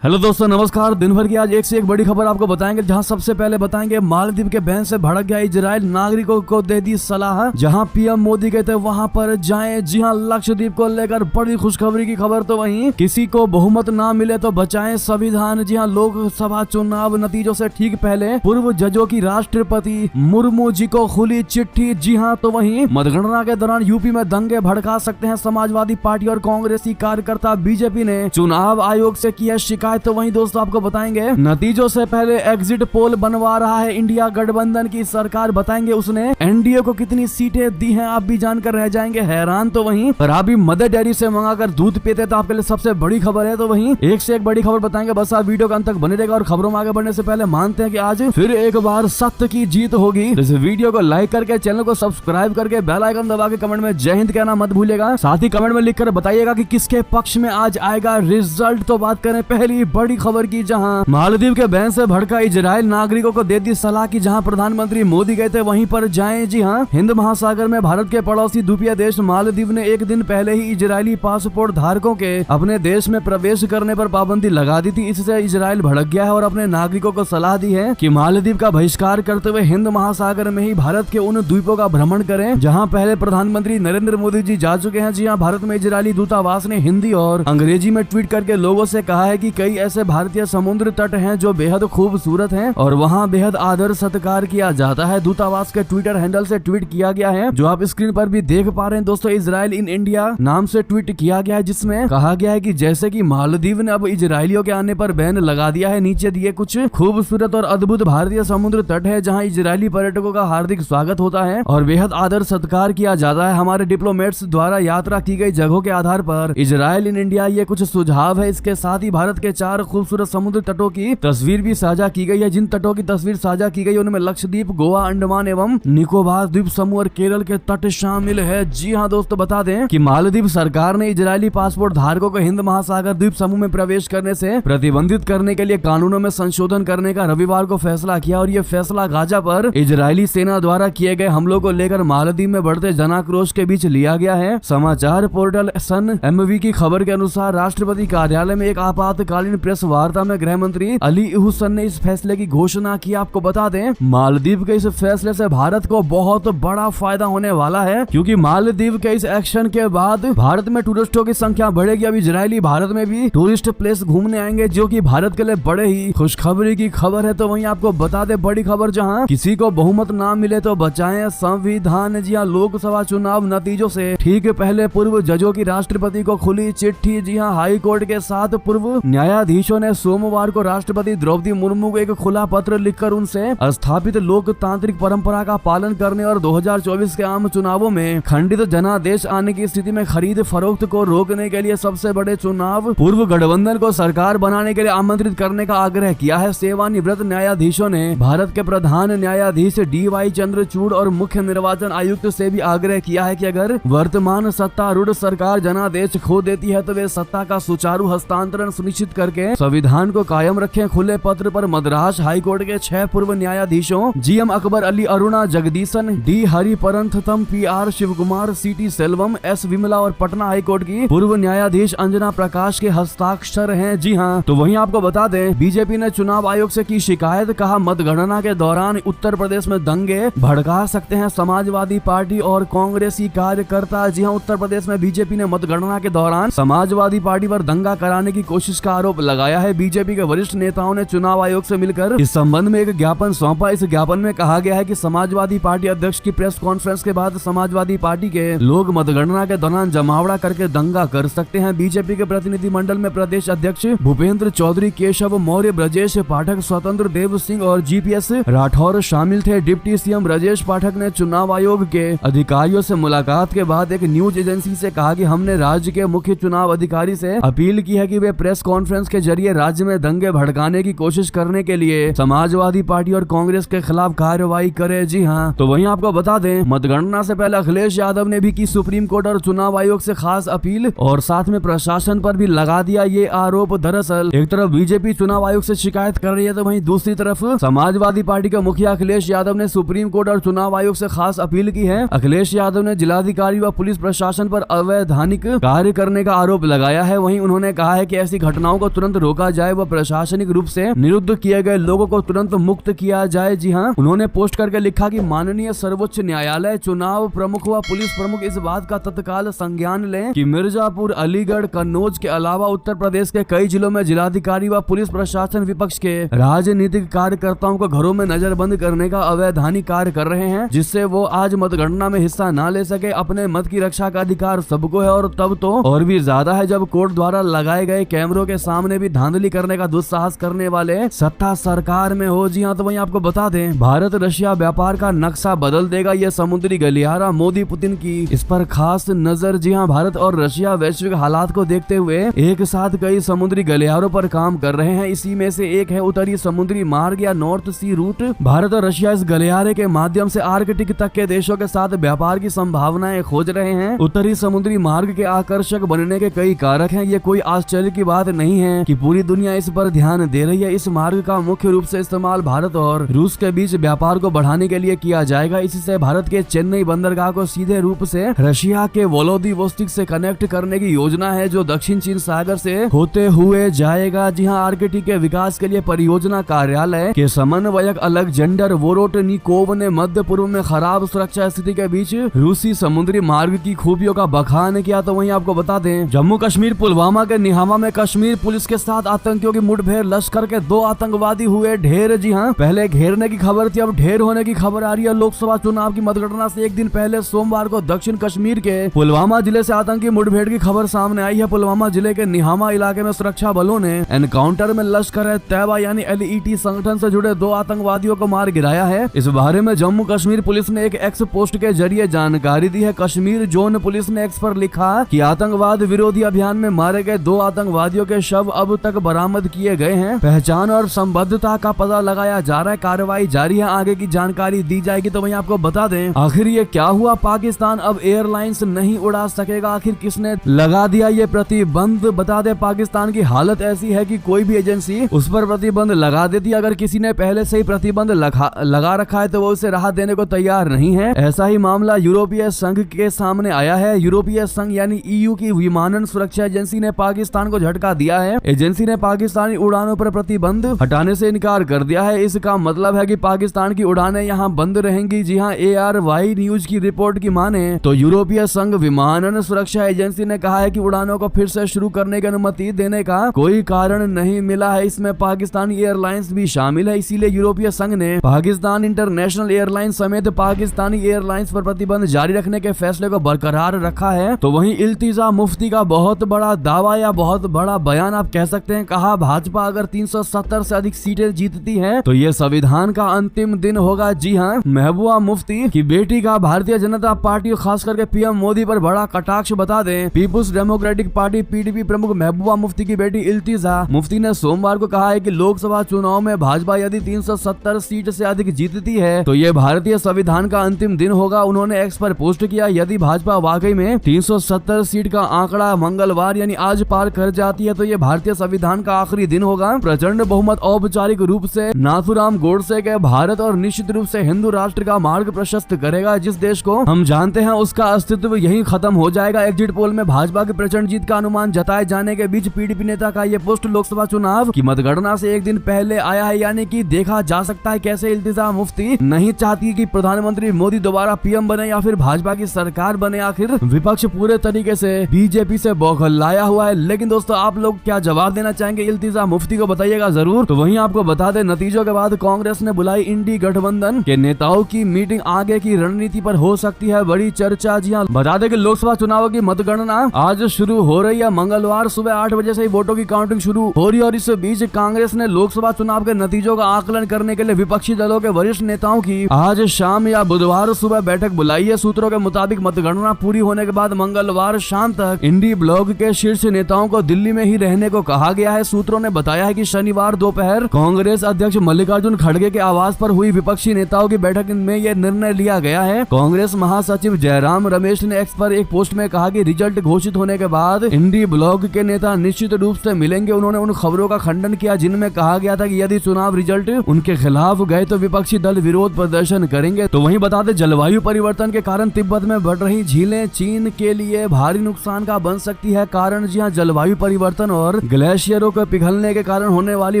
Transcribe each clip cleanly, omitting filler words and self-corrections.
Hello दोस्तों, नमस्कार। दिन भर की आज एक से एक बड़ी खबर आपको बताएंगे, जहां सबसे पहले बताएंगे मालदीव के बैन से भड़क गया इजराइल, नागरिकों को दे दी सलाह। जहां पीएम मोदी कहते वहां पर जाएं। जी हां, लक्षद्वीप को लेकर बड़ी खुशखबरी की खबर। तो वहीं किसी को बहुमत ना मिले तो बचाएं संविधान। जी हां, लोकसभा चुनाव नतीजों से ठीक पहले पूर्व जजों की राष्ट्रपति मुर्मू जी को खुली चिट्ठी। जी हाँ, तो वहीं मतगणना के दौरान यूपी में दंगे भड़का सकते हैं समाजवादी पार्टी और कांग्रेसी कार्यकर्ता। बीजेपी ने चुनाव आयोग से किया शिकायत। तो वहीं दोस्तों आपको बताएंगे नतीजों से पहले एग्जिट पोल बनवा रहा है इंडिया गठबंधन की सरकार। बताएंगे उसने एनडीए को कितनी सीटें दी हैं, आप भी जानकर रह जाएंगे हैरान। तो वहीं आप भी मदर डेयरी से मंगाकर दूध पीते तो आपके लिए सबसे बड़ी खबर है। तो वहीं एक से एक बड़ी खबर बताएंगे, बस आप वीडियो के अंत तक बने रहेगा। और खबरों में आगे बढ़ने से पहले मानते हैं कि आज फिर एक बार सत्य की जीत होगी। इस वीडियो को लाइक करके, चैनल को सब्सक्राइब करके, बेल आइकन दबा के कमेंट में जय हिंद कहना मत भूलिएगा। साथ ही कमेंट में लिखकर बताइएगा कि किसके पक्ष में आज आएगा रिजल्ट। तो बात करें पहली बड़ी खबर की, जहां मालदीव के बैन से भड़का इजराइल, नागरिकों को दे दी सलाह कि जहां प्रधानमंत्री मोदी गए थे वहीं पर जाएं। जी हां, हिंद महासागर में भारत के पड़ोसी द्वीपीय देश मालदीव ने एक दिन पहले ही इजरायली पासपोर्ट धारकों के अपने देश में प्रवेश करने पर पाबंदी लगा दी थी। इससे इजराइल भड़क गया है और अपने नागरिकों को सलाह दी है कि मालदीव का बहिष्कार करते हुए हिंद महासागर में ही भारत के उन द्वीपों का भ्रमण करें जहां पहले प्रधानमंत्री नरेंद्र मोदी जी जा चुके हैं। जी हां, भारत में इजरायली दूतावास ने हिंदी और अंग्रेजी में ट्वीट करके लोगों से कहा है कि कई ऐसे भारतीय समुद्र तट हैं जो बेहद खूबसूरत हैं और वहां बेहद आदर सत्कार किया जाता है। दूतावास के ट्विटर हैंडल से ट्वीट किया गया है, जो आप स्क्रीन पर भी देख पा रहे हैं दोस्तों। इजराइल इन इंडिया नाम से ट्वीट किया गया है, जिसमें कहा गया है कि जैसे कि मालदीव ने अब इजरायलियों के आने पर बैन लगा दिया है, नीचे दिए कुछ खूबसूरत और अद्भुत भारतीय समुद्र तट है जहाँ इजरायली पर्यटकों का हार्दिक स्वागत होता है और बेहद आदर सत्कार किया जाता है। हमारे डिप्लोमेट्स द्वारा यात्रा की गई जगहों के आधार पर इजराइल इन इंडिया ये कुछ सुझाव है। इसके साथ ही भारत के 4 खूबसूरत समुद्र तटों की तस्वीर भी साझा की गई है। जिन तटों की तस्वीर साझा की गई है उनमें लक्षद्वीप, गोवा, अंडमान एवं निकोबार द्वीप समूह और केरल के तट शामिल है। जी हाँ दोस्तों, बता दें कि मालदीव सरकार ने इजरायली पासपोर्ट धारकों को हिंद महासागर द्वीप समूह में प्रवेश करने से प्रतिबंधित करने के लिए कानूनों में संशोधन करने का रविवार को फैसला किया और ये फैसला गाजा पर इजरायली सेना द्वारा किए गए हमलों को लेकर मालदीव में बढ़ते जनाक्रोश के बीच लिया गया है। समाचार पोर्टल सन एमवी की खबर के अनुसार राष्ट्रपति कार्यालय में एक आपातकालीन प्रेस वार्ता में गृह मंत्री अली हुसैन ने इस फैसले की घोषणा की। आपको बता दें मालदीव के इस फैसले से भारत को बहुत बड़ा फायदा होने वाला है, क्योंकि मालदीव के इस एक्शन के बाद भारत में टूरिस्टों की संख्या बढ़ेगी। अब इजरायली भारत में भी टूरिस्ट प्लेस घूमने आएंगे, जो कि भारत के लिए बड़े ही खुशखबरी की खबर है। तो वहीं आपको बता दें बड़ी खबर, जहां किसी को बहुमत ना मिले तो बचाएं संविधान। जी हाँ, लोकसभा चुनाव नतीजों से ठीक पहले पूर्व जजों की राष्ट्रपति को खुली चिट्ठी। जी हाँ, हाई कोर्ट के 7 पूर्व न्यायाधीशों ने सोमवार को राष्ट्रपति द्रौपदी मुर्मू को एक खुला पत्र लिखकर उनसे स्थापित लोकतांत्रिक परंपरा का पालन करने और 2024 के आम चुनावों में खंडित जनादेश आने की स्थिति में खरीद फरोख्त को रोकने के लिए सबसे बड़े चुनाव पूर्व गठबंधन को सरकार बनाने के लिए आमंत्रित करने का आग्रह किया है। सेवानिवृत्त न्यायाधीशों ने भारत के प्रधान न्यायाधीश DY चंद्रचूड़ और मुख्य निर्वाचन आयुक्त से भी आग्रह किया है कि अगर वर्तमान सत्तारूढ़ सरकार जनादेश खो देती है तो वे सत्ता का सुचारू हस्तांतरण सुनिश्चित करके संविधान को कायम रखें। खुले पत्र पर मद्रास हाईकोर्ट के 6 पूर्व न्यायाधीशों GM Akbar Ali Aruna Jagadeesan, D हरिपरंथम, PR Shivkumar, CT Selvam, S Vimla और पटना हाईकोर्ट की पूर्व न्यायाधीश अंजना प्रकाश के हस्ताक्षर हैं। जी हाँ, तो वहीं आपको बता दें बीजेपी ने चुनाव आयोग से की शिकायत। कहा मतगणना के दौरान उत्तर प्रदेश में दंगे भड़का सकते हैं समाजवादी पार्टी और कांग्रेसी कार्यकर्ता। जी हाँ, उत्तर प्रदेश में बीजेपी ने मतगणना के दौरान समाजवादी पार्टी पर दंगा कराने की कोशिश का आरोप लगाया है। बीजेपी के वरिष्ठ नेताओं ने चुनाव आयोग से मिलकर इस संबंध में एक ज्ञापन सौंपा। इस ज्ञापन में कहा गया है कि समाजवादी पार्टी अध्यक्ष की प्रेस कॉन्फ्रेंस के बाद समाजवादी पार्टी के लोग मतगणना के दौरान जमावड़ा करके दंगा कर सकते हैं। बीजेपी के प्रतिनिधि मंडल में प्रदेश अध्यक्ष भूपेंद्र चौधरी, केशव मौर्य, ब्रजेश पाठक, स्वतंत्र देव सिंह और GPS राठौर शामिल थे। डिप्टी CM ब्रजेश पाठक ने चुनाव आयोग के अधिकारियों से मुलाकात के बाद एक न्यूज एजेंसी से कहा कि हमने राज्य के मुख्य चुनाव अधिकारी से अपील की है कि वे प्रेस कॉन्फ्रेंस के जरिए राज्य में दंगे भड़काने की कोशिश करने के लिए समाजवादी पार्टी और कांग्रेस के खिलाफ कार्रवाई करे। जी हाँ, तो वहीं आपको बता दें मतगणना से पहले अखिलेश यादव ने भी की सुप्रीम कोर्ट और चुनाव आयोग से खास अपील और साथ में प्रशासन पर भी लगा दिया ये आरोप। दरअसल एक तरफ बीजेपी चुनाव आयोग से शिकायत कर रही है तो वहीं दूसरी तरफ समाजवादी पार्टी के मुखिया अखिलेश यादव ने सुप्रीम कोर्ट और चुनाव आयोग से खास अपील की है। अखिलेश यादव ने जिलाधिकारी व पुलिस प्रशासन पर अवैधानिक कार्य करने का आरोप लगाया है। वहीं उन्होंने कहा है कि ऐसी घटनाओं को को तुरंत रोका जाए व प्रशासनिक रूप से निरुद्ध किए गए लोगों को तुरंत मुक्त किया जाए। जी हाँ, उन्होंने पोस्ट करके लिखा कि माननीय सर्वोच्च न्यायालय, चुनाव प्रमुख व पुलिस प्रमुख इस बात का तत्काल संज्ञान लें कि मिर्जापुर, अलीगढ़, कन्नौज के अलावा उत्तर प्रदेश के कई जिलों में जिलाधिकारी व पुलिस प्रशासन विपक्ष के राजनीतिक कार्यकर्ताओं को घरों में नजरबंद करने का अवैधानिक कार्य कर रहे हैं, जिससे वो आज मतगणना में हिस्सा न ले सके। अपने मत की रक्षा का अधिकार सबको है और तब तो और भी ज्यादा है जब कोर्ट द्वारा लगाए गए कैमरों के सामने भी धांधली करने का दुस्साहस करने वाले सत्ता सरकार में हो। जी हाँ, तो वहीं आपको बता दें, भारत रशिया व्यापार का नक्शा बदल देगा ये समुद्री गलियारा, मोदी पुतिन की इस पर खास नजर। जी हाँ, भारत और रशिया वैश्विक हालात को देखते हुए एक साथ कई समुद्री गलियारों पर काम कर रहे हैं। इसी में से एक है उत्तरी समुद्री मार्ग या नॉर्थ सी रूट। भारत और रशिया इस गलियारे के माध्यम से आर्कटिक तक के देशों के साथ व्यापार की संभावनाएं खोज रहे हैं। उत्तरी समुद्री मार्ग के आकर्षक बनने के कई कारक हैं। ये कोई आश्चर्य की बात नहीं है कि पूरी दुनिया इस पर ध्यान दे रही है। इस मार्ग का मुख्य रूप से इस्तेमाल भारत और रूस के बीच व्यापार को बढ़ाने के लिए किया जाएगा। इससे भारत के चेन्नई बंदरगाह को सीधे रूप से रशिया के वोलोदिवोस्तिक से कनेक्ट करने की योजना है, जो दक्षिण चीन सागर से होते हुए जाएगा। जी हाँ, आर्कटिक के विकास के लिए परियोजना कार्यालय के समन्वयक अलेक्जेंडर वोरोटनिकोव ने मध्य पूर्व में खराब सुरक्षा स्थिति के बीच रूसी समुद्री मार्ग की खूबियों का बखान किया। तो वहीं आपको बता दें, जम्मू कश्मीर पुलवामा के निहामा में कश्मीर पुलिस के साथ आतंकियों की मुठभेड़, लश्कर के 2 आतंकवादी हुए ढेर। जी हाँ, पहले घेरने की खबर थी, अब ढेर होने की खबर आ रही है। लोकसभा चुनाव की मतगणना से एक दिन पहले सोमवार को दक्षिण कश्मीर के पुलवामा जिले से आतंकी मुठभेड़ की खबर सामने आई है। पुलवामा जिले के निहामा इलाके में सुरक्षा बलों ने एनकाउंटर में लश्कर-ए-तैयबा यानी LET संगठन से जुड़े 2 आतंकवादियों को मार गिराया है। इस बारे में जम्मू कश्मीर पुलिस ने एक एक्स पोस्ट के जरिए जानकारी दी है। कश्मीर जोन पुलिस ने एक्स पर लिखा कि आतंकवाद विरोधी अभियान में मारे गए 2 आतंकवादियों के शव अब तक बरामद किए गए हैं। पहचान और संबद्धता का पता लगाया जा रहा है, कार्रवाई जारी है, आगे की जानकारी दी जाएगी। तो वहीं आपको बता दें, आखिर ये क्या हुआ? पाकिस्तान अब एयरलाइंस नहीं उड़ा सकेगा। आखिर किसने लगा दिया ये प्रतिबंध? बता दे, पाकिस्तान की हालत ऐसी है कि कोई भी एजेंसी उस पर प्रतिबंध लगा देती है। अगर किसी ने पहले से ही प्रतिबंध लगा रखा है तो वो उसे राहत देने को तैयार नहीं है। ऐसा ही मामला यूरोपीय संघ के सामने आया है। यूरोपीय संघ यानी EU की विमानन सुरक्षा एजेंसी ने पाकिस्तान को झटका दिया है। एजेंसी ने पाकिस्तानी उड़ानों पर प्रतिबंध हटाने से इनकार कर दिया है। इसका मतलब है कि पाकिस्तान की उड़ानें यहाँ बंद रहेंगी। जी हाँ, ARY न्यूज की रिपोर्ट की माने तो यूरोपीय संघ विमानन सुरक्षा एजेंसी ने कहा है कि उड़ानों को फिर से शुरू करने की अनुमति देने का कोई कारण नहीं मिला है। इसमें पाकिस्तानी एयरलाइंस भी शामिल है। इसीलिए यूरोपीय संघ ने पाकिस्तान इंटरनेशनल एयरलाइंस समेत पाकिस्तानी एयरलाइंस पर प्रतिबंध जारी रखने के फैसले को बरकरार रखा है। तो वहीं इल्तिजा मुफ्ती का बहुत बड़ा दावा या बहुत बड़ा बयान आप कह सकते हैं। कहा, भाजपा अगर 370 से अधिक सीटें जीतती है तो ये संविधान का अंतिम दिन होगा। जी हाँ, महबूबा मुफ्ती की बेटी का भारतीय जनता पार्टी खास करके PM मोदी पर बड़ा कटाक्ष। बता दें, पीपुल्स डेमोक्रेटिक पार्टी PDP प्रमुख महबूबा मुफ्ती की बेटी इल्तिजा मुफ्ती ने सोमवार को कहा है कि लोकसभा चुनाव में भाजपा यदि 370 सीट से अधिक जीतती है तो ये भारतीय संविधान का अंतिम दिन होगा। उन्होंने एक्स पर पोस्ट किया, यदि भाजपा वाकई में 370 सीट का आंकड़ा मंगलवार यानी आज पार कर जाती है तो ये भारतीय संविधान का आखिरी दिन होगा। प्रचंड बहुमत औपचारिक रूप से नाथुराम गोडसे के भारत और निश्चित रूप से हिंदू राष्ट्र का मार्ग प्रशस्त करेगा। जिस देश को हम जानते हैं उसका अस्तित्व यही खत्म हो जाएगा। एग्जिट पोल में भाजपा की प्रचंड जीत का अनुमान जताए जाने के बीच PDP नेता का ये पोस्ट लोकसभा चुनाव की मतगणना से एक दिन पहले आया है। यानी कि देखा जा सकता है कैसे इल्तिजा मुफ्ती नहीं चाहती कि प्रधानमंत्री मोदी दोबारा PM बने या फिर भाजपा की सरकार बने। आखिर विपक्ष पूरे तरीके से BJP से बौखलाया हुआ है। लेकिन दोस्तों, आप लोग क्या जवाब देना चाहेंगे इल्तिजा मुफ्ती को? बताइएगा जरूर। तो वहीं आपको बता दें, नतीजों के बाद कांग्रेस ने बुलाई इंडी गठबंधन के नेताओं की मीटिंग। आगे की रणनीति पर हो सकती है बड़ी चर्चा। जी हाँ, बता दें कि लोकसभा चुनाव की मतगणना आज शुरू हो रही है। मंगलवार सुबह 8 बजे से ही वोटों की काउंटिंग शुरू हो रही है और इस बीच कांग्रेस ने लोकसभा चुनाव के नतीजों का आकलन करने के लिए विपक्षी दलों के वरिष्ठ नेताओं की आज शाम या बुधवार सुबह बैठक बुलाई है। सूत्रों के मुताबिक मतगणना पूरी होने के बाद मंगलवार शाम तक इंडी ब्लॉक के शीर्ष नेताओं को दिल्ली में ही रहने को कहा गया है। सूत्रों ने बताया है कि शनिवार दोपहर कांग्रेस अध्यक्ष मल्लिकार्जुन खड़गे के आवास पर हुई विपक्षी नेताओं की बैठक में यह निर्णय लिया गया है। कांग्रेस महासचिव जयराम रमेश ने एक्स पर एक पोस्ट में कहा कि रिजल्ट घोषित होने के बाद इंडी ब्लॉक के नेता निश्चित रूप से मिलेंगे। उन्होंने उन खबरों का खंडन किया जिनमें कहा गया था कि यदि चुनाव रिजल्ट उनके खिलाफ गए तो विपक्षी दल विरोध प्रदर्शन करेंगे। तो वहीं बता दें, जलवायु परिवर्तन के कारण तिब्बत में बढ़ रही झीलें चीन के लिए भारी नुकसान का बन सकती है कारण। जी हाँ, जलवायु परिवर्तन और और ग्लेशियरों के पिघलने के कारण होने वाली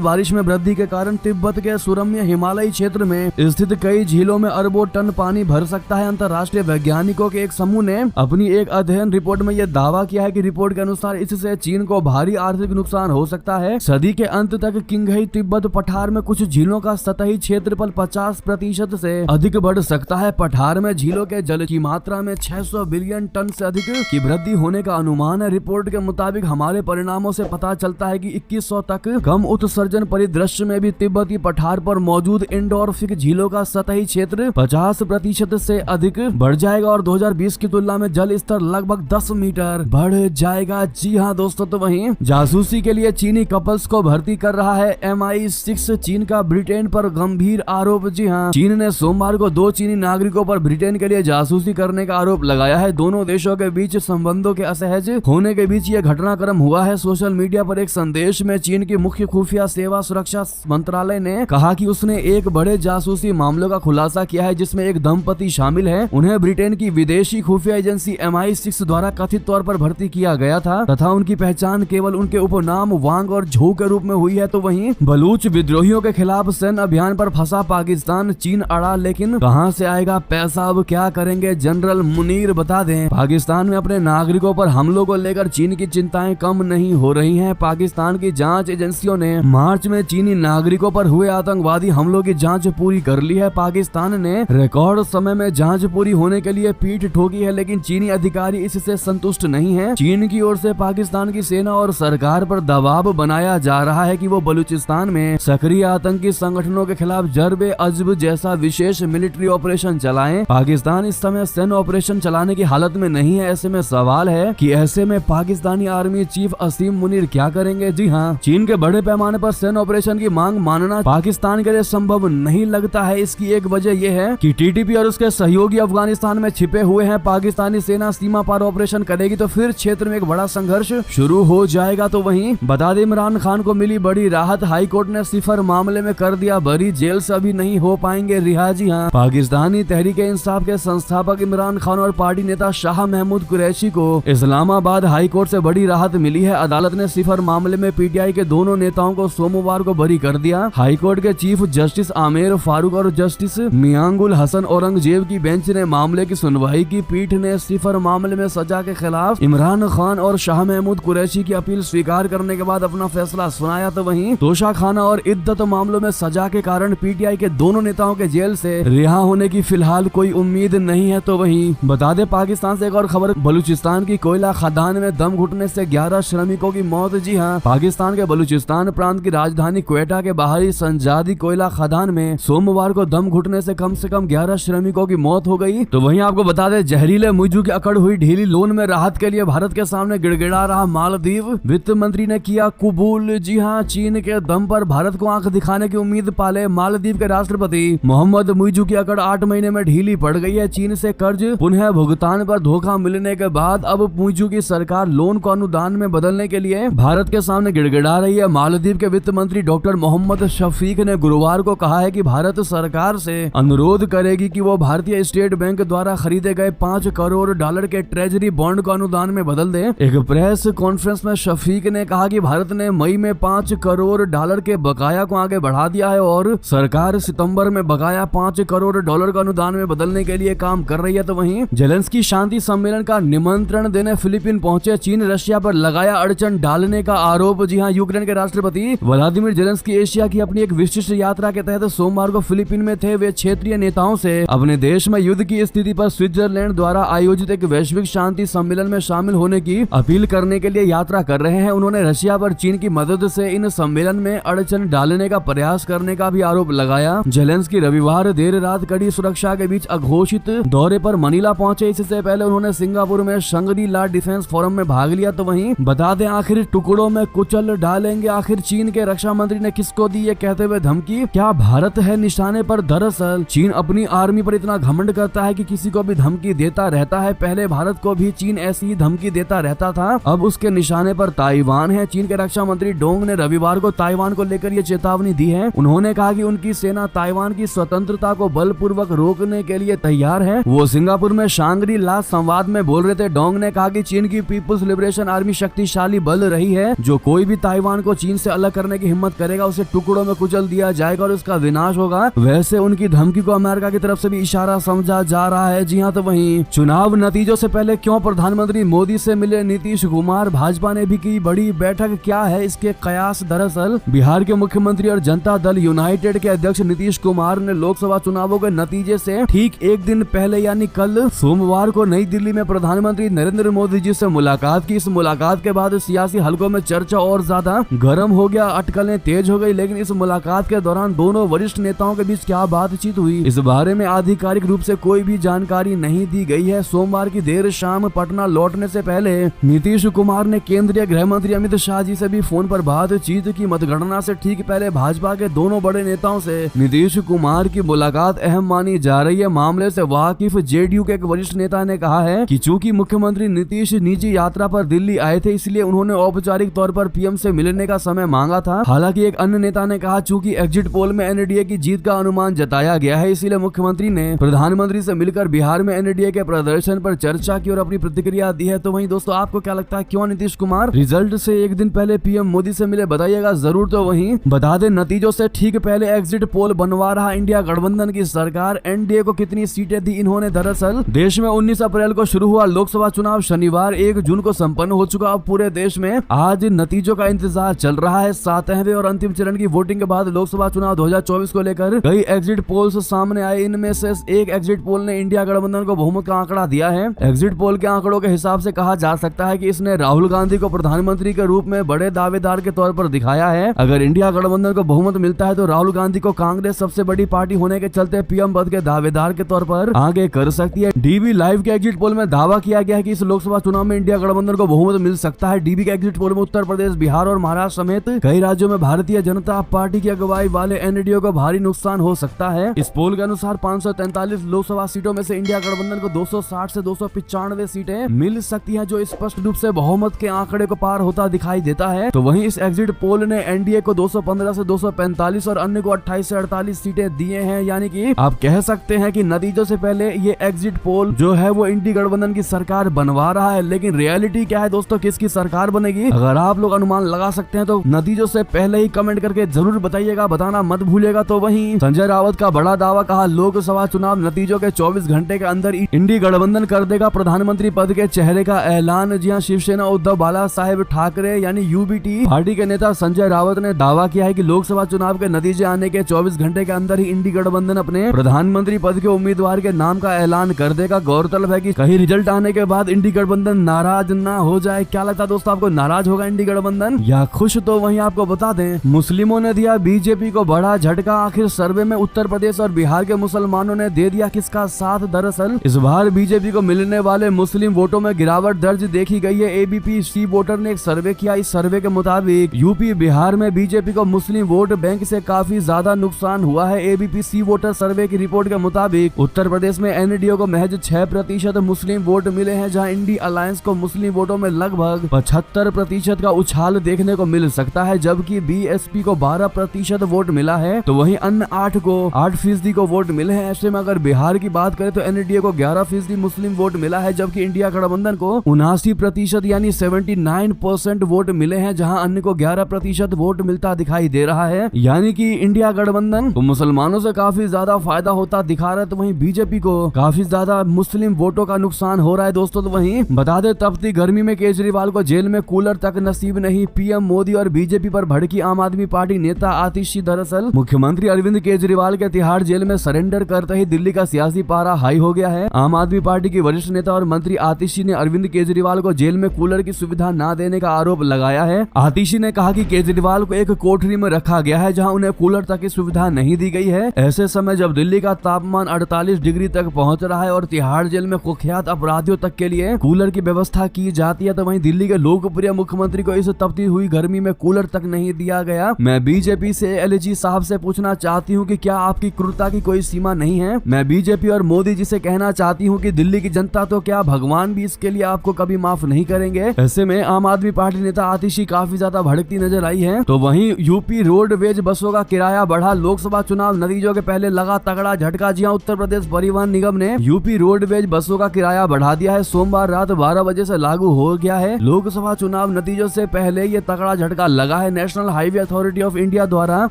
बारिश में वृद्धि के कारण तिब्बत के सुरम्य हिमालयी क्षेत्र में स्थित कई झीलों में अरबों टन पानी भर सकता है। अंतर्राष्ट्रीय वैज्ञानिकों के एक समूह ने अपनी एक अध्ययन रिपोर्ट में यह दावा किया है कि रिपोर्ट के अनुसार इससे चीन को भारी आर्थिक नुकसान हो सकता है। सदी के अंत तक किंगही तिब्बत पठार में कुछ झीलों का सतही क्षेत्रफल 50% से अधिक बढ़ सकता है। पठार में झीलों के जल की मात्रा में 600 बिलियन टन से अधिक की वृद्धि होने का अनुमान है। रिपोर्ट के मुताबिक हमारे परिणामों से पता चलता है कि 2100 तक कम उत्सर्जन परिदृश्य में भी तिब्बती पठार पर मौजूद एंडोर्फिक झीलों का सतही क्षेत्र 50% से अधिक बढ़ जाएगा और 2020 की तुलना में जल स्तर लगभग 10 मीटर बढ़ जाएगा। जी हाँ दोस्तों, तो वहीं जासूसी के लिए चीनी कपल्स को भर्ती कर रहा है MI6 चीन का ब्रिटेन पर गंभीर आरोप। जी हाँ, चीन ने सोमवार को 2 चीनी नागरिकों पर ब्रिटेन के लिए जासूसी करने का आरोप लगाया है। दोनों देशों के बीच संबंधों के असहज होने के बीच यह घटनाक्रम हुआ है। सोशल मीडिया पर एक संदेश में चीन की मुख्य खुफिया सेवा सुरक्षा मंत्रालय ने कहा कि उसने एक बड़े जासूसी मामलों का खुलासा किया है जिसमें एक दंपति शामिल है। उन्हें ब्रिटेन की विदेशी खुफिया एजेंसी MI6 द्वारा कथित तौर पर भर्ती किया गया था तथा उनकी पहचान केवल उनके उपनाम वांग और झो के रूप में हुई है। तो वहीं बलूच विद्रोहियों के खिलाफ सैन्य अभियान पर फंसा पाकिस्तान, चीन अड़ा लेकिन कहां से आएगा पैसा, अब क्या करेंगे जनरल मुनीर। बता दें, पाकिस्तान में अपने नागरिकों पर हमलों को लेकर चीन की चिंताएं कम नहीं हो रही हैं। पाकिस्तान की जांच एजेंसियों ने मार्च में चीनी नागरिकों पर हुए आतंकवादी हमलों की जांच पूरी कर ली है। पाकिस्तान ने रिकॉर्ड समय में जांच पूरी होने के लिए पीठ ठोकी है, लेकिन चीनी अधिकारी इससे संतुष्ट नहीं है। चीन की ओर से पाकिस्तान की सेना और सरकार पर दबाव बनाया जा रहा है कि वो बलूचिस्तान में सक्रिय आतंकी संगठनों के खिलाफ जर्बे अजब जैसा विशेष मिलिट्री ऑपरेशन चलाएं। पाकिस्तान इस समय सैन्य ऑपरेशन चलाने की हालत में नहीं है। ऐसे में सवाल है कि ऐसे में पाकिस्तानी आर्मी चीफ असीम मुनीर क्या करेंगे। जी हाँ, चीन के बड़े पैमाने पर सैन्य ऑपरेशन की मांग मानना पाकिस्तान के लिए संभव नहीं लगता है। इसकी एक वजह यह है कि टीटीपी और उसके सहयोगी अफगानिस्तान में छिपे हुए हैं। पाकिस्तानी सेना सीमा पार ऑपरेशन करेगी तो फिर क्षेत्र में एक बड़ा संघर्ष शुरू हो जाएगा। तो वहीं बता दें, इमरान खान को मिली बड़ी राहत। हाई कोर्ट ने सिफर मामले में कर दिया बरी, जेल से अभी नहीं हो पाएंगे रिहा। जी हाँ, पाकिस्तानी तहरीक इंसाफ के संस्थापक इमरान खान और पार्टी नेता शाह महमूद कुरैशी को इस्लामाबाद हाई कोर्ट से बड़ी राहत मिली है। अदालत ने सिफर मामले में पीटीआई के दोनों नेताओं को सोमवार को बरी कर दिया। हाई कोर्ट के चीफ जस्टिस आमिर फारूक और जस्टिस मियांगुल हसन औरंगजेब की बेंच ने मामले की सुनवाई की। पीठ ने सिफर मामले में सजा के खिलाफ इमरान खान और शाह महमूद कुरैशी की अपील स्वीकार करने के बाद अपना फैसला सुनाया। तो वहीं तोशाखाना और इद्दत मामलों में सजा के कारण पीटीआई के दोनों नेताओं के जेल से रिहा होने की फिलहाल कोई उम्मीद नहीं है। तो वहीं बता दें, पाकिस्तान से एक और खबर, बलूचिस्तान की कोयला खदान में दम घुटने से 11 श्रमिकों की मौत। जी हाँ, पाकिस्तान के बलूचिस्तान प्रांत की राजधानी क्वेटा के बाहरी संजादी कोयला खदान में सोमवार को दम घुटने से कम 11 श्रमिकों की मौत हो गई। तो वहीं आपको बता दें, जहरीले मुइजू की अकड़ हुई ढीली लोन में राहत के लिए भारत के सामने गिड़गिड़ा रहा मालदीव। वित्त मंत्री ने किया कबूल। जी हाँ, चीन के दम पर भारत को आंख दिखाने की उम्मीद पाले मालदीव के राष्ट्रपति मोहम्मद मुइजू की अकड़ 8 महीने में ढीली पड़ गई है। चीन से कर्ज पुनः भुगतान पर धोखा मिलने के बाद अब मुइजू की सरकार लोन को अनुदान में बदलने के लिए भारत के सामने गिड़गिड़ा रही है। मालदीव के वित्त मंत्री डॉक्टर मोहम्मद शफीक ने गुरुवार को कहा है कि भारत सरकार से अनुरोध करेगी कि वो भारतीय स्टेट बैंक द्वारा खरीदे गए $5 करोड़ के ट्रेजरी बॉन्ड को अनुदान में बदल दे। एक प्रेस कॉन्फ्रेंस में शफीक ने कहा कि भारत ने मई में $5 करोड़ के बकाया को आगे बढ़ा दिया है और सरकार सितंबर में बकाया $5 करोड़ का अनुदान में बदलने के लिए काम कर रही है। तो वहीं जेलेंस्की शांति सम्मेलन का निमंत्रण देने फिलीपीन पहुंचे। चीन रशिया पर लगाया अड़चन डालने का आरोप। जी हाँ, यूक्रेन के राष्ट्रपति व्लादिमीर जेलेंस्की एशिया की अपनी एक विशिष्ट यात्रा के तहत सोमवार को फिलीपीन में थे। वे क्षेत्रीय नेताओं से अपने देश में युद्ध की स्थिति पर स्विट्जरलैंड द्वारा आयोजित एक वैश्विक शांति सम्मेलन में शामिल होने की अपील करने के लिए यात्रा कर रहे हैं। उन्होंने रशिया पर चीन की मदद से इन सम्मेलन में अड़चन डालने का प्रयास करने का भी आरोप लगाया। जेलेंस्की रविवार देर रात कड़ी सुरक्षा के बीच अघोषित दौरे पर मनीला पहुंचे। इससे पहले उन्होंने सिंगापुर में शंग्री ला डिफेंस फोरम में भाग लिया। तो वहीं बता दें, आखिर टुकड़ों में कुचल डालेंगे। आखिर चीन के रक्षा मंत्री ने किसको दी ये कहते हुए धमकी, क्या भारत है निशाने पर? दरअसल चीन अपनी आर्मी पर इतना घमंड करता है कि किसी को भी धमकी देता रहता है। पहले भारत को भी चीन ऐसी ही धमकी देता रहता था, अब उसके निशाने पर ताइवान है। चीन के रक्षा मंत्री डोंग ने रविवार को ताइवान को लेकर ये चेतावनी दी है। उन्होंने कहा कि उनकी सेना ताइवान की स्वतंत्रता को बलपूर्वक रोकने के लिए तैयार है। वो सिंगापुर में शांग्री ला संवाद में बोल रहे थे। डोंग ने कहा कि चीन की पीपुल्स लिबरेशन आर्मी शक्तिशाली बल रही यही है, जो कोई भी ताइवान को चीन से अलग करने की हिम्मत करेगा उसे टुकड़ों में कुचल दिया जाएगा और उसका विनाश होगा। वैसे उनकी धमकी को अमेरिका की तरफ से भी इशारा समझा जा रहा है। जी हाँ, तो वहीं चुनाव नतीजों से पहले क्यों प्रधानमंत्री मोदी से मिले नीतीश कुमार, भाजपा ने भी की बड़ी बैठक, क्या है इसके कयास। दरअसल बिहार के मुख्यमंत्री और जनता दल यूनाइटेड के अध्यक्ष नीतीश कुमार ने लोकसभा चुनावों के नतीजे से ठीक एक दिन पहले यानी कल सोमवार को नई दिल्ली में प्रधानमंत्री नरेंद्र मोदी जी से मुलाकात की। इस मुलाकात के बाद सियासी हलकों में चर्चा और ज्यादा गर्म हो गया, अटकलें तेज हो गई। लेकिन इस मुलाकात के दौरान दोनों वरिष्ठ नेताओं के बीच क्या बातचीत हुई, इस बारे में आधिकारिक रूप से कोई भी जानकारी नहीं दी गई है। सोमवार की देर शाम पटना लौटने से पहले नीतीश कुमार ने केंद्रीय गृह मंत्री अमित शाह जी से भी फोन पर बातचीत की। मतगणना से ठीक पहले भाजपा के दोनों बड़े नेताओं से नीतीश कुमार की मुलाकात अहम मानी जा रही है। मामले से वाकिफ जेडीयू के एक वरिष्ठ नेता ने कहा है कि चूंकि मुख्यमंत्री नीतीश निजी यात्रा पर दिल्ली आए थे, इसलिए उन्होंने औपचारिक तौर पर पीएम से मिलने का समय मांगा था। हालांकि एक अन्य नेता ने कहा चूंकि एग्जिट पोल में एनडीए की जीत का अनुमान जताया गया है, इसीलिए मुख्यमंत्री ने प्रधानमंत्री से मिलकर बिहार में एनडीए के प्रदर्शन पर चर्चा की और अपनी प्रतिक्रिया दी है। तो वहीं दोस्तों, आपको क्या लगता है, क्यों नीतीश कुमार रिजल्ट से एक दिन पहले पीएम मोदी से मिले, बताइएगा जरूर। तो वहीं बता दें, नतीजों से ठीक पहले एग्जिट पोल बनवा रहा इंडिया गठबंधन की सरकार, एनडीए को कितनी सीटें दी इन्होंने। दरअसल देश में 19 अप्रैल को शुरू हुआ लोकसभा चुनाव शनिवार 1 जून को संपन्न हो चुका। अब पूरे देश में आज नतीजों का इंतजार चल रहा है। 7वें और अंतिम चरण की वोटिंग के बाद लोकसभा चुनाव 2024 को लेकर कई एग्जिट पोल्स सामने आए। इनमें से एक एग्जिट पोल ने इंडिया गठबंधन को बहुमत का आंकड़ा दिया है। एग्जिट पोल के आंकड़ों के हिसाब से कहा जा सकता है कि इसने राहुल गांधी को प्रधानमंत्री के रूप में बड़े दावेदार के तौर पर दिखाया है। अगर इंडिया गठबंधन को बहुमत मिलता है तो राहुल गांधी को कांग्रेस सबसे बड़ी पार्टी होने के चलते पीएम पद के दावेदार के तौर पर आगे कर सकती है। डीबी लाइव के एग्जिट पोल में दावा किया गया है कि इस लोकसभा चुनाव में इंडिया गठबंधन को बहुमत मिल सकता है। डीबी के एग्जिट पोल में उत्तर प्रदेश, बिहार और महाराष्ट्र समेत कई राज्यों में भारतीय जनता पार्टी की अगुवाई वाले एनडीए को भारी नुकसान हो सकता है। इस पोल के अनुसार 543 लोकसभा सीटों में से इंडिया गठबंधन को 260 से 295 सीटें मिल सकती हैं, जो स्पष्ट रूप से बहुमत के आंकड़े को पार होता दिखाई देता है। तो वहीं इस एग्जिट पोल ने एनडीए को 215 से 245 और अन्य को 28 से 48 सीटें दिए हैं। यानी कि आप कह सकते हैं कि नतीजों से पहले ये एग्जिट पोल जो है वो इंडी गठबंधन की सरकार बनवा रहा है। लेकिन रियलिटी क्या है दोस्तों, किसकी सरकार बनेगी, अगर आप लोग अनुमान लगा सकते हैं तो नतीजों से पहले ही कमेंट करके जरूर बताइएगा, बताना मत भूलिएगा। तो वहीं संजय रावत का बड़ा दावा, कहा लोकसभा चुनाव नतीजों के 24 घंटे के अंदर इंडी गठबंधन कर देगा प्रधानमंत्री पद के चेहरे का ऐलान। जी हां, शिवसेना उद्धव बाला साहेब ठाकरे यानी यूबीटी पार्टी के नेता संजय रावत ने दावा किया है कि लोकसभा चुनाव के नतीजे आने के 24 घंटे के अंदर ही इंडी गठबंधन अपने प्रधानमंत्री पद के उम्मीदवार के नाम का ऐलान कर देगा। गौरतलब है कि कहीं रिजल्ट आने के बाद इंडी गठबंधन नाराज ना हो जाए। क्या लगता है दोस्तों, आपको नाराज होगा इंडी गठबंधन या खुश? तो वहीं आपको बता दें, मुस्लिमों ने दिया बीजेपी को बड़ा झटका। आखिर सर्वे में उत्तर प्रदेश और बिहार के मुसलमानों ने दे दिया किसका साथ। दरअसल इस बार बीजेपी को मिलने वाले मुस्लिम वोटों में गिरावट दर्ज देखी गई है। एबीपी सी वोटर ने एक सर्वे किया। इस सर्वे के मुताबिक यूपी बिहार में बीजेपी को मुस्लिम वोट बैंक से काफी ज्यादा नुकसान हुआ है। एबीपी सी वोटर सर्वे की रिपोर्ट के मुताबिक उत्तर प्रदेश में एनडीए को महज 6% मुस्लिम वोट मिले हैं, जहां इंडी अलायंस को मुस्लिम वोटों में लगभग 75% का उछाल देखने को मिल सकता है, जबकि बीएसपी को 12% वोट मिला है। तो वहीं अन्य 8% को वोट मिले हैं। ऐसे में अगर बिहार की बात करें तो एनडीए को 11% मुस्लिम वोट मिला है, जबकि इंडिया गठबंधन को 79% यानी 79% वोट मिले हैं, जहां अन्य को 11% वोट मिलता दिखाई दे रहा है। यानी कि इंडिया गठबंधन को मुसलमानों से काफी ज्यादा फायदा होता दिखा रहा है। तो वहीं बीजेपी को काफी ज्यादा मुस्लिम वोटों का नुकसान हो रहा है दोस्तों। तो वहीं बता दे, तपती गर्मी में केजरीवाल को जेल में कूलर तक नसीब नहीं। पीएम मोदी और बीजेपी पर भड़की आम आदमी पार्टी नेता आतिशी। दरअसल मुख्यमंत्री अरविंद केजरीवाल के तिहाड़ जेल में सरेंडर करते ही दिल्ली का सियासी पारा हाई हो गया है। आम आदमी पार्टी की वरिष्ठ नेता और मंत्री आतिशी ने अरविंद केजरीवाल को जेल में कूलर की सुविधा न देने का आरोप लगाया है। आतिशी ने कहा कि केजरीवाल को एक कोठरी में रखा गया है, जहां उन्हें कूलर तक की सुविधा नहीं दी गई है। ऐसे समय जब दिल्ली का तापमान 48 डिग्री तक पहुंच रहा है और तिहाड़ जेल में कुख्यात अपराधियों तक के लिए कूलर की व्यवस्था की जाती है, तो वहीं दिल्ली के लोकप्रिय मुख्यमंत्री को इस तपती हुई गर्मी में कूलर तक नहीं दिया गया। मैं बीजेपी से एलजी साहब से पूछना चाहती हूं कि क्या आपकी क्रूरता की कोई सीमा नहीं है? मैं बीजेपी और मोदी जी से कहना चाहती हूं कि दिल्ली की जनता तो क्या भगवान भी इसके लिए आपको कभी माफ नहीं करेंगे। ऐसे में आम आदमी पार्टी नेता आतिशी काफी ज्यादा भड़कती नजर आई है। तो वहीं यूपी रोडवेज बसों का किराया बढ़ा। लोकसभा चुनाव नतीजों के पहले लगा तगड़ा झटका। जी हां, उत्तर प्रदेश परिवहन निगम ने यूपी रोडवेज बसों का किराया बढ़ा दिया है। सोमवार रात 12 बजे से लागू हो गया है। लोकसभा चुनाव नतीजों से पहले ये तगड़ा झटका लगा है। National highway authority of India द्वारा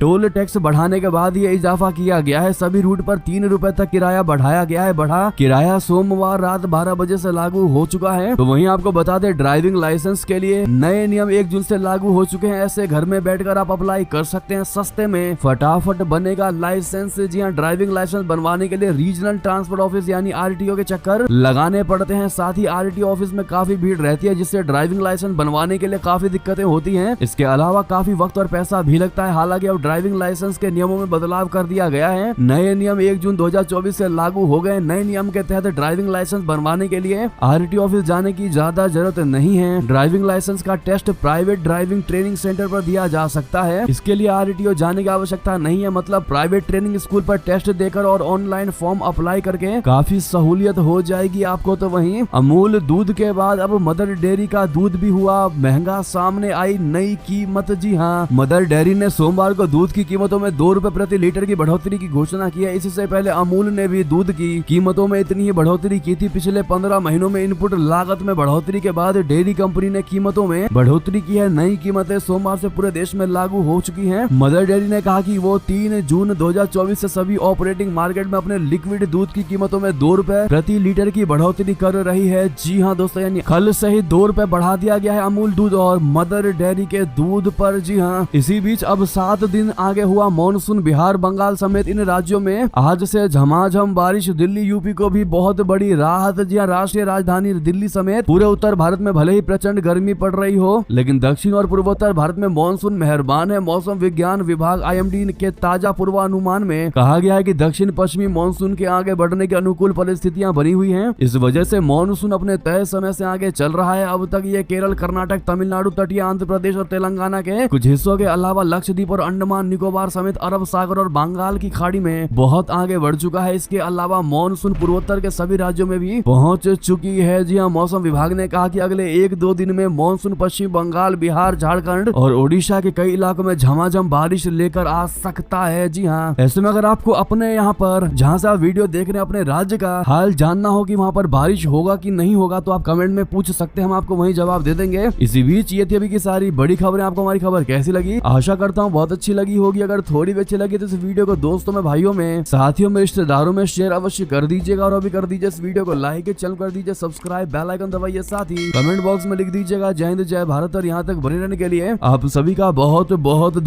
टोल टैक्स बढ़ाने के बाद ये इजाफा किया गया है। सभी रूट पर 3 रुपए तक किराया बढ़ाया गया है। बढ़ा किराया सोमवार रात 12 बजे से लागू हो चुका है। तो वहीं आपको बता दें, ड्राइविंग लाइसेंस के लिए नए नियम 1 जून से लागू हो चुके हैं। ऐसे घर में बैठकर आप अप्लाई कर सकते हैं, सस्ते में फटाफट बनेगा लाइसेंस। जी हाँ, ड्राइविंग लाइसेंस बनवाने के लिए रीजनल ट्रांसपोर्ट ऑफिस यानी आरटीओ के चक्कर लगाने पड़ते हैं। साथ ही आरटीओ ऑफिस में काफी भीड़ रहती है, जिससे ड्राइविंग लाइसेंस बनवाने के लिए काफी दिक्कतें होती हैं। इसके अलावा काफी वक्त और पैसा भी लगता है। हालांकि अब ड्राइविंग लाइसेंस के नियमों में बदलाव कर दिया गया है। नए नियम 1 जून 2024 से लागू हो गए। नए नियम के तहत ड्राइविंग लाइसेंस बनवाने के लिए आरटीओ ऑफिस जाने की ज्यादा जरूरत नहीं है। ड्राइविंग लाइसेंस का test private driving training centre पर दिया जा सकता है। इसके लिए आरटीओ जाने की आवश्यकता नहीं है। मतलब प्राइवेट ट्रेनिंग स्कूल पर टेस्ट देकर और ऑनलाइन फॉर्म अप्लाई करके काफी सहूलियत हो जाएगी आपको। तो वहीं अमूल दूध के बाद अब मदर डेयरी का दूध भी हुआ महंगा। सामने आई नई कीमत। जी हाँ, मदर डेयरी ने सोमवार को दूध की कीमतों में 2 रुपए प्रति लीटर की बढ़ोतरी की घोषणा की है। इससे पहले अमूल ने भी दूध की कीमतों में इतनी ही बढ़ोतरी की थी। पिछले 15 महीनों में इनपुट लागत में बढ़ोतरी के बाद डेयरी कंपनी ने कीमतों में बढ़ोतरी की है। नई कीमतें सोमवार से पूरे देश में लागू हो चुकी हैं। मदर डेयरी ने कहा कि वो 3 जून 2024 से सभी ऑपरेटिंग मार्केट में अपने लिक्विड दूध की कीमतों में 2 रुपए प्रति लीटर की बढ़ोतरी कर रही है। जी हाँ दोस्तों, यानी कल से ही 2 रुपए बढ़ा दिया गया है अमूल दूध और मदर डेयरी के दूध पर। जी हाँ, इसी बीच अब 7 दिन आगे हुआ मॉनसून। बिहार, बंगाल समेत इन राज्यों में आज से झमाझम बारिश। दिल्ली, यूपी को भी बहुत बड़ी राहत। जी हाँ, राष्ट्रीय राजधानी दिल्ली समेत पूरे उत्तर भारत में भले ही प्रचंड गर्मी पड़ रही हो, लेकिन दक्षिण और पूर्वोत्तर भारत में मॉनसून मेहरबान है। मौसम विज्ञान विभाग IMD के ताजा पूर्वानुमान में कहा गया है कि दक्षिण पश्चिमी मॉनसून के आगे बढ़ने की अनुकूल परिस्थितियां बनी हुई हैं। इस वजह से मॉनसून अपने तय समय से आगे चल रहा है। अब तक ये केरल, कर्नाटक, तमिलनाडु, तटीय आंध्र प्रदेश और तेलंगाना के कुछ हिस्सों के अलावा लक्षद्वीप और अंडमान निकोबार समेत अरब सागर और बंगाल की खाड़ी में बहुत आगे बढ़ चुका है। इसके अलावा मॉनसून पूर्वोत्तर के सभी राज्यों में भी पहुंच चुकी है। जी हाँ, मौसम विभाग ने कहा कि अगले 1-2 दिन में मॉनसून पश्चिम बंगाल, बिहार, झारखंड और ओडिशा के कई इलाकों में झमाझम बारिश लेकर आ सकता है। जी हाँ, ऐसे में अगर आपको अपने यहाँ पर जहाँ से आप वीडियो देख रहे हैं अपने राज्य का हाल जानना हो कि वहाँ पर बारिश होगा कि नहीं होगा, तो आप कमेंट में पूछ सकते हैं, हम आपको वही जवाब दे देंगे। इसी बीच ये थी अभी की सारी बड़ी खबरें। आपको हमारी खबर कैसी लगी? आशा करता हूँ बहुत अच्छी लगी होगी। अगर थोड़ी भी अच्छी लगी तो इस वीडियो को दोस्तों में, भाइयों में, साथियों में, रिश्तेदारों में शेयर अवश्य कर दीजिएगा। और अभी कर दीजिए इस वीडियो को लाइक, चैनल कर दीजिए सब्सक्राइब, बेल आइकन दबाइए। साथ ही कमेंट बॉक्स में लिख दीजिएगा जय हिंद, जय भारत। और यहाँ तक बने रहने के लिए आप सभी का बहुत बहुत